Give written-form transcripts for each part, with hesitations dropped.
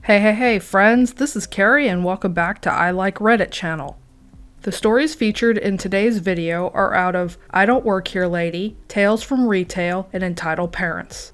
Hey friends, this is Carrie and welcome back to I Like Reddit channel. The stories featured in today's video are out of I Don't Work Here Lady, Tales from Retail, and Entitled Parents.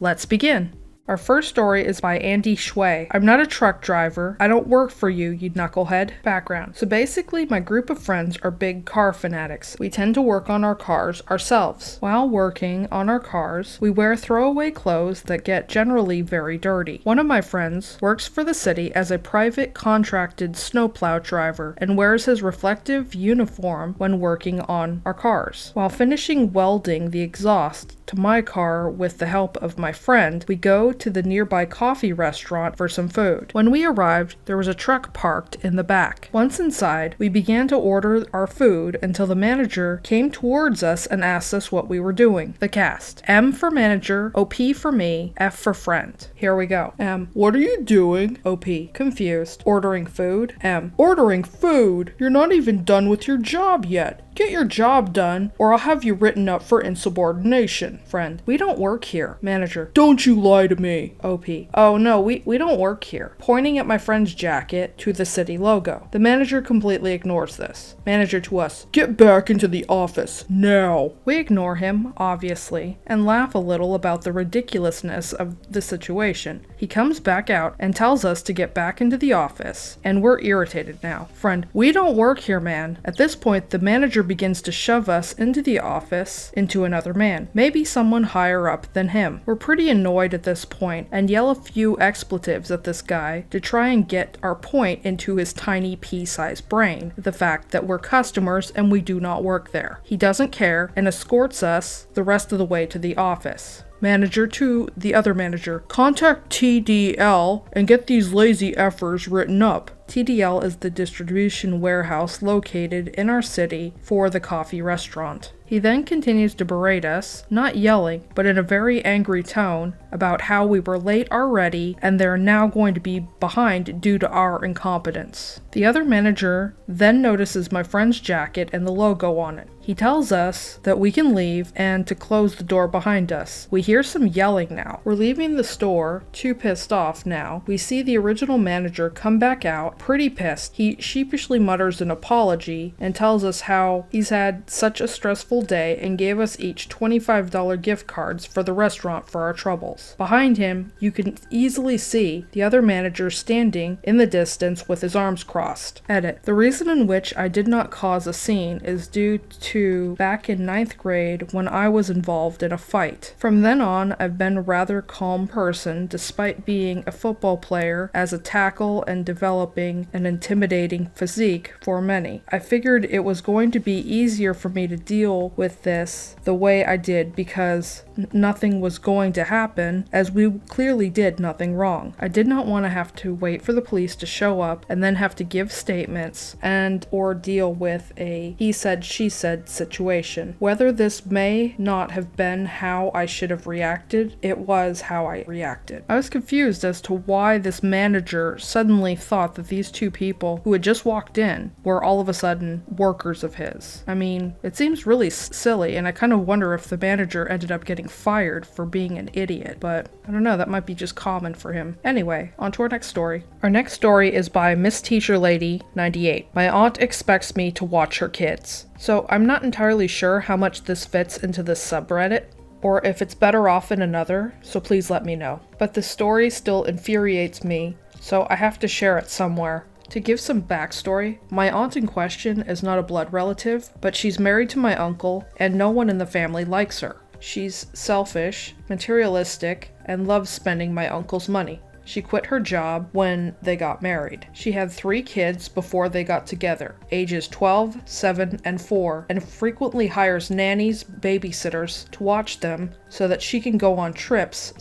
Let's begin. Our first story is by AndyShui. I'm not a truck driver. I don't work for you, you knucklehead. Background. So basically, my group of friends are big car fanatics. We tend to work on our cars ourselves. While working on our cars, we wear throwaway clothes that get generally very dirty. One of my friends works for the city as a private contracted snowplow driver and wears his reflective uniform when working on our cars. While finishing welding the exhaust to my car with the help of my friend, we go to the nearby coffee restaurant for some food. When we arrived, there was a truck parked in the back. Once inside, we began to order our food until the manager came towards us and asked us what we were doing. The cast. M for manager, OP for me, F for friend. Here we go. M. What are you doing? OP. Confused. Ordering food. M. Ordering food? You're not even done with your job yet. Get your job done, or I'll have you written up for insubordination. Friend. We don't work here. Manager. Don't you lie to me. OP. Oh no, we don't work here. Pointing at my friend's jacket to the city logo. The manager completely ignores this. Manager to us. Get back into the office, now. We ignore him, obviously, and laugh a little about the ridiculousness of the situation. He comes back out and tells us to get back into the office, and we're irritated now. Friend. We don't work here, man. At this point, the manager begins to shove us into the office into another man, maybe someone higher up than him. We're pretty annoyed at this point and yell a few expletives at this guy to try and get our point into his tiny pea-sized brain, the fact that we're customers and we do not work there. He doesn't care and escorts us the rest of the way to the office. Manager to the other manager. Contact TDL and get these lazy effers written up. TDL is the distribution warehouse located in our city for the coffee restaurant. He then continues to berate us, not yelling, but in a very angry tone, about how we were late already and they're now going to be behind due to our incompetence. The other manager then notices my friend's jacket and the logo on it. He tells us that we can leave and to close the door behind us. We hear some yelling now. We're leaving the store, too pissed off now. We see the original manager come back out, pretty pissed. He sheepishly mutters an apology and tells us how he's had such a stressful day and gave us each $25 gift cards for the restaurant for our troubles. Behind him, you can easily see the other manager standing in the distance with his arms crossed. Edit. The reason in which I did not cause a scene is due to back in 9th grade when I was involved in a fight. From then on, I've been a rather calm person despite being a football player as a tackle and developing an intimidating physique for many. I figured it was going to be easier for me to deal with this the way I did because nothing was going to happen, as we clearly did nothing wrong. I did not want to have to wait for the police to show up and then have to give statements and or deal with a he said she said situation. Whether this may not have been how I should have reacted, it was how I reacted. I was confused as to why this manager suddenly thought that these two people who had just walked in were all of a sudden workers of his. I mean, it seems really silly, and I kind of wonder if the manager ended up getting fired for being an idiot, but I don't know, that might be just common for him. Anyway, on to our next story. Our next story is by Miss Teacher Lady 98. My aunt expects me to watch her kids. So I'm not entirely sure how much this fits into this subreddit, or if it's better off in another, so please let me know. But the story still infuriates me, so I have to share it somewhere. To give some backstory, my aunt in question is not a blood relative, but she's married to my uncle, and no one in the family likes her. She's selfish, materialistic, and loves spending my uncle's money. She quit her job when they got married. She had 3 kids before they got together, ages 12, 7, and 4, and frequently hires nannies, babysitters to watch them so that she can go on trips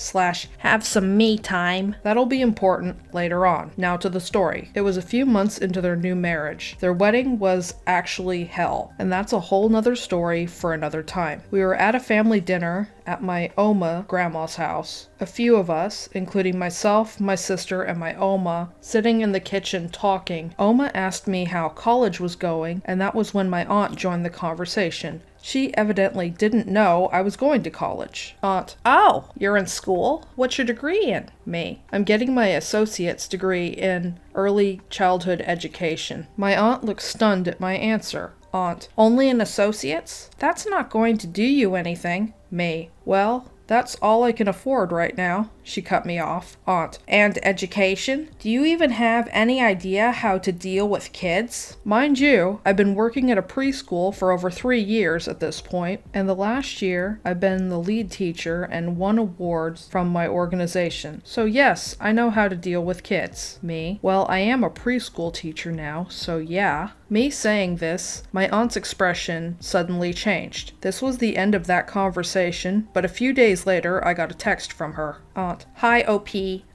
/ have some me time. That'll be important later on. Now to the story. It was a few months into their new marriage. Their wedding was actually hell, and that's a whole nother story for another time. We were at a family dinner at my Oma grandma's house. A few of us, including myself, my sister, and my Oma, sitting in the kitchen talking. Oma asked me how college was going, and that was when my aunt joined the conversation. She evidently didn't know I was going to college. Aunt: oh, you're in school? What's your degree in? Me: I'm getting my associate's degree in early childhood education. My aunt looked stunned at my answer. Aunt: only an associate's? That's not going to do you anything. Me: well, that's all I can afford right now. She cut me off. Aunt: and education? Do you even have any idea how to deal with kids? Mind you, I've been working at a preschool for over 3 years at this point, and the last year I've been the lead teacher and won awards from my organization. So yes, I know how to deal with kids. Me: well, I am a preschool teacher now, so yeah. Me saying this, my aunt's expression suddenly changed. This was the end of that conversation, but a few days later I got a text from her. Aunt: hi OP,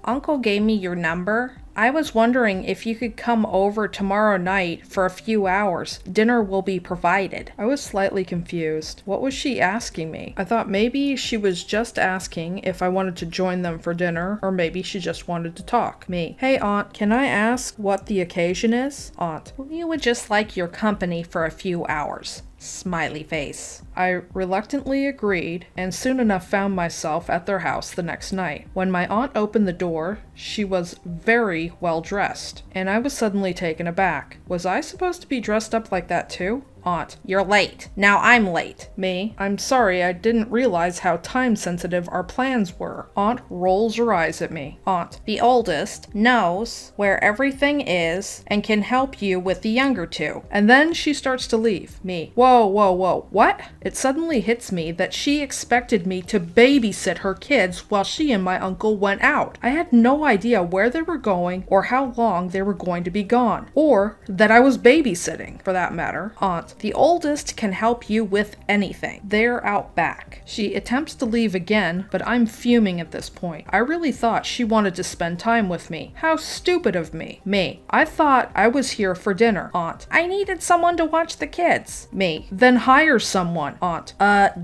Uncle gave me your number. I was wondering if you could come over tomorrow night for a few hours. Dinner will be provided. I was slightly confused. What was she asking me? I thought maybe she was just asking if I wanted to join them for dinner, or maybe she just wanted to talk. Me: hey Aunt, can I ask what the occasion is? Aunt: we would just like your company for a few hours. Smiley face. I reluctantly agreed, and soon enough found myself at their house the next night. When my aunt opened the door, she was very well dressed, and I was suddenly taken aback. Was I supposed to be dressed up like that too? Aunt: you're late. Now I'm late. Me: I'm sorry, I didn't realize how time-sensitive our plans were. Aunt rolls her eyes at me. Aunt: the oldest knows where everything is and can help you with the younger two. And then she starts to leave. Me: whoa, whoa, whoa, what? It suddenly hits me that she expected me to babysit her kids while she and my uncle went out. I had no idea where they were going or how long they were going to be gone, or that I was babysitting, for that matter. Aunt: the oldest can help you with anything. They're out back. She attempts to leave again, but I'm fuming at this point. I really thought she wanted to spend time with me. How stupid of me. Me: I thought I was here for dinner. Aunt: I needed someone to watch the kids. Me: then hire someone. Aunt: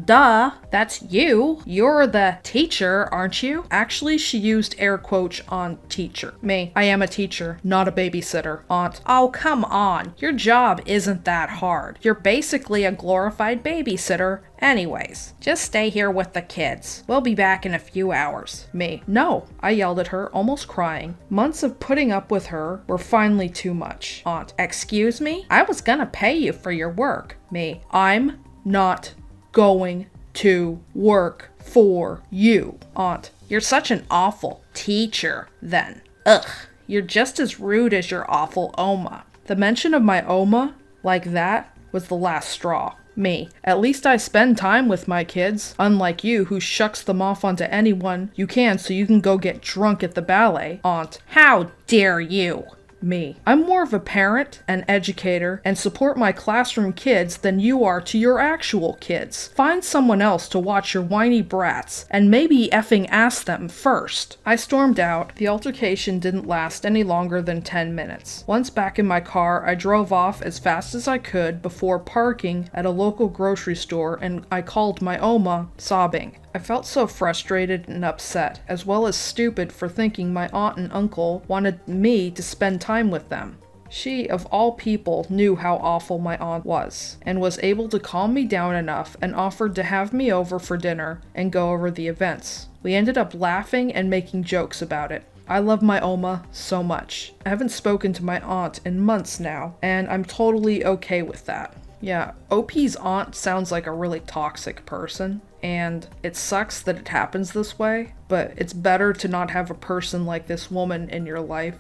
duh, that's you. You're the teacher, aren't you? Actually, she used air quotes on teacher. Me: I am a teacher, not a babysitter. Aunt: oh, come on. Your job isn't that hard. You're basically a glorified babysitter anyways. Just stay here with the kids. We'll be back in a few hours. Me: no, I yelled at her, almost crying. Months of putting up with her were finally too much. Aunt: excuse me? I was gonna pay you for your work. Me: I'm not going to work for you. Aunt: you're such an awful teacher then. Ugh, you're just as rude as your awful Oma. The mention of my Oma like that was the last straw. Me: at least I spend time with my kids, unlike you who shucks them off onto anyone you can so you can go get drunk at the ballet. Aunt: how dare you? Me: I'm more of a parent, an educator, and support my classroom kids than you are to your actual kids. Find someone else to watch your whiny brats, and maybe effing ask them first. I stormed out. The altercation didn't last any longer than 10 minutes. Once back in my car, I drove off as fast as I could before parking at a local grocery store, and I called my Oma, sobbing. I felt so frustrated and upset, as well as stupid for thinking my aunt and uncle wanted me to spend time with them. She, of all people, knew how awful my aunt was, and was able to calm me down enough and offered to have me over for dinner and go over the events. We ended up laughing and making jokes about it. I love my Oma so much. I haven't spoken to my aunt in months now, and I'm totally okay with that. Yeah, OP's aunt sounds like a really toxic person, and it sucks that it happens this way, but it's better to not have a person like this woman in your life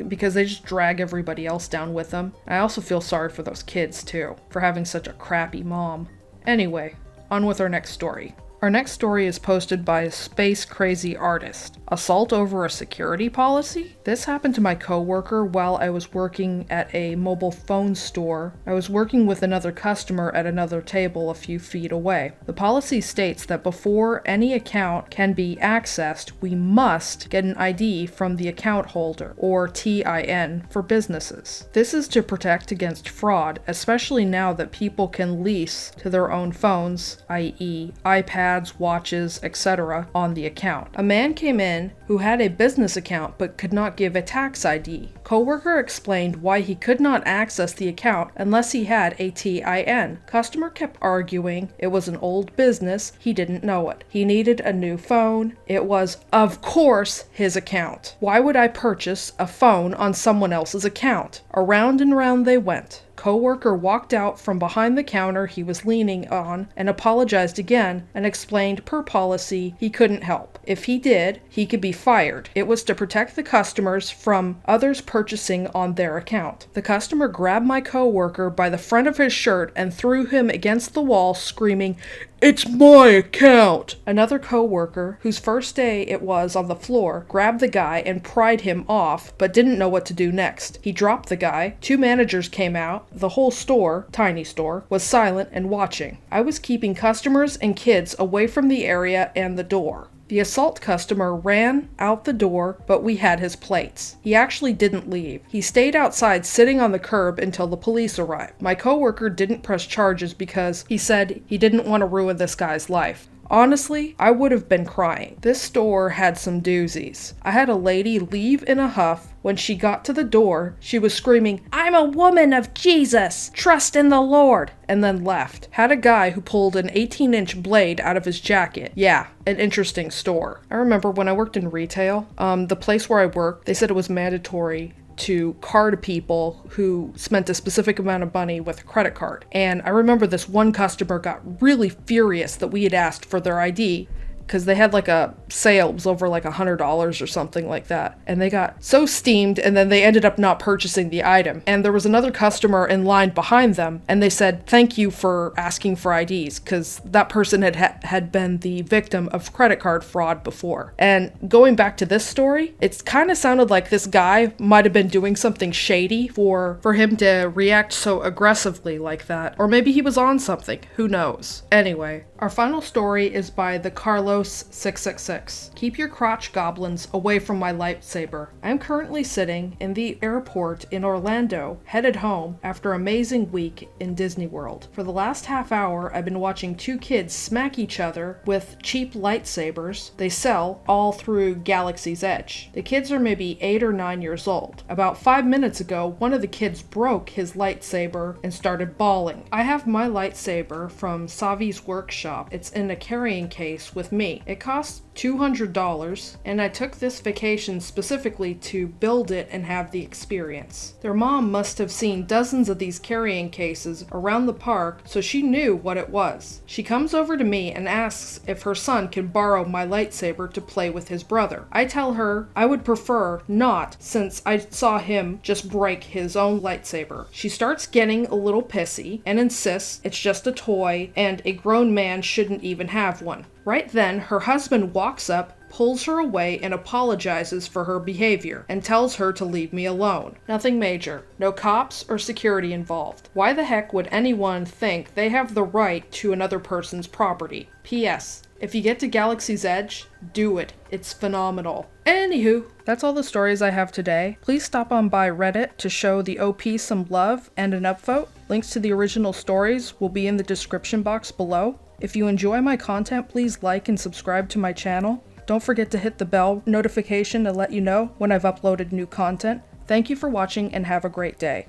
because they just drag everybody else down with them. I also feel sorry for those kids too, for having such a crappy mom. Anyway, on with our next story. Our next story is posted by SpaceCrazyArtist. Assault over a security policy? This happened to my coworker while I was working at a mobile phone store. I was working with another customer at another table a few feet away. The policy states that before any account can be accessed, we must get an ID from the account holder, or TIN for businesses. This is to protect against fraud, especially now that people can lease to their own phones, i.e. iPads, iPads, watches, etc. on the account. A man came in who had a business account but could not give a tax ID. Coworker explained why he could not access the account unless he had a TIN. Customer kept arguing it was an old business, he didn't know it. He needed a new phone. It was, of course, his account. Why would I purchase a phone on someone else's account? Around and round they went. Coworker walked out from behind the counter he was leaning on and apologized again and explained per policy he couldn't help. If he did, he could be fired. It was to protect the customers from others purchasing on their account. The customer grabbed my coworker by the front of his shirt and threw him against the wall, screaming, "It's my account!" Another coworker, whose first day it was on the floor, grabbed the guy and pried him off, but didn't know what to do next. He dropped the guy. 2 managers came out. The whole store, tiny store, was silent and watching. I was keeping customers and kids away from the area and the door. The assault customer ran out the door, but we had his plates. He actually didn't leave. He stayed outside sitting on the curb until the police arrived. My coworker didn't press charges because he said he didn't want to ruin this guy's life. Honestly, I would have been crying. This store had some doozies. I had a lady leave in a huff. When she got to the door, she was screaming, "I'm a woman of Jesus! Trust in the Lord!" and then left. Had a guy who pulled an 18-inch blade out of his jacket. Yeah, an interesting store. I remember when I worked in retail, the place where I worked, they said it was mandatory to card people who spent a specific amount of money with a credit card. And I remember this one customer got really furious that we had asked for their ID because they had like a sale, it was over like $100 or something like that. And they got so steamed and then they ended up not purchasing the item. And there was another customer in line behind them and they said, "Thank you for asking for IDs," because that person had been the victim of credit card fraud before. And going back to this story, it kind of sounded like this guy might have been doing something shady for him to react so aggressively like that. Or maybe he was on something, who knows. Anyway, our final story is by the Carlos 666. Keep your crotch goblins away from my lightsaber. I'm currently sitting in the airport in Orlando, headed home after an amazing week in Disney World. For the last half hour, I've been watching 2 kids smack each other with cheap lightsabers they sell all through Galaxy's Edge. The kids are maybe 8 or 9 years old. About 5 minutes ago, one of the kids broke his lightsaber and started bawling. I have my lightsaber from Savi's workshop. It's in a carrying case with me. It costs $200, and I took this vacation specifically to build it and have the experience. Their mom must have seen dozens of these carrying cases around the park, so she knew what it was. She comes over to me and asks if her son can borrow my lightsaber to play with his brother. I tell her I would prefer not, since I saw him just break his own lightsaber. She starts getting a little pissy and insists it's just a toy and a grown man shouldn't even have one. Right then, her husband walks up, pulls her away, and apologizes for her behavior, and tells her to leave me alone. Nothing major. No cops or security involved. Why the heck would anyone think they have the right to another person's property? P.S. If you get to Galaxy's Edge, do it. It's phenomenal. Anywho, that's all the stories I have today. Please stop on by Reddit to show the OP some love and an upvote. Links to the original stories will be in the description box below. If you enjoy my content, please like and subscribe to my channel. Don't forget to hit the bell notification to let you know when I've uploaded new content. Thank you for watching and have a great day.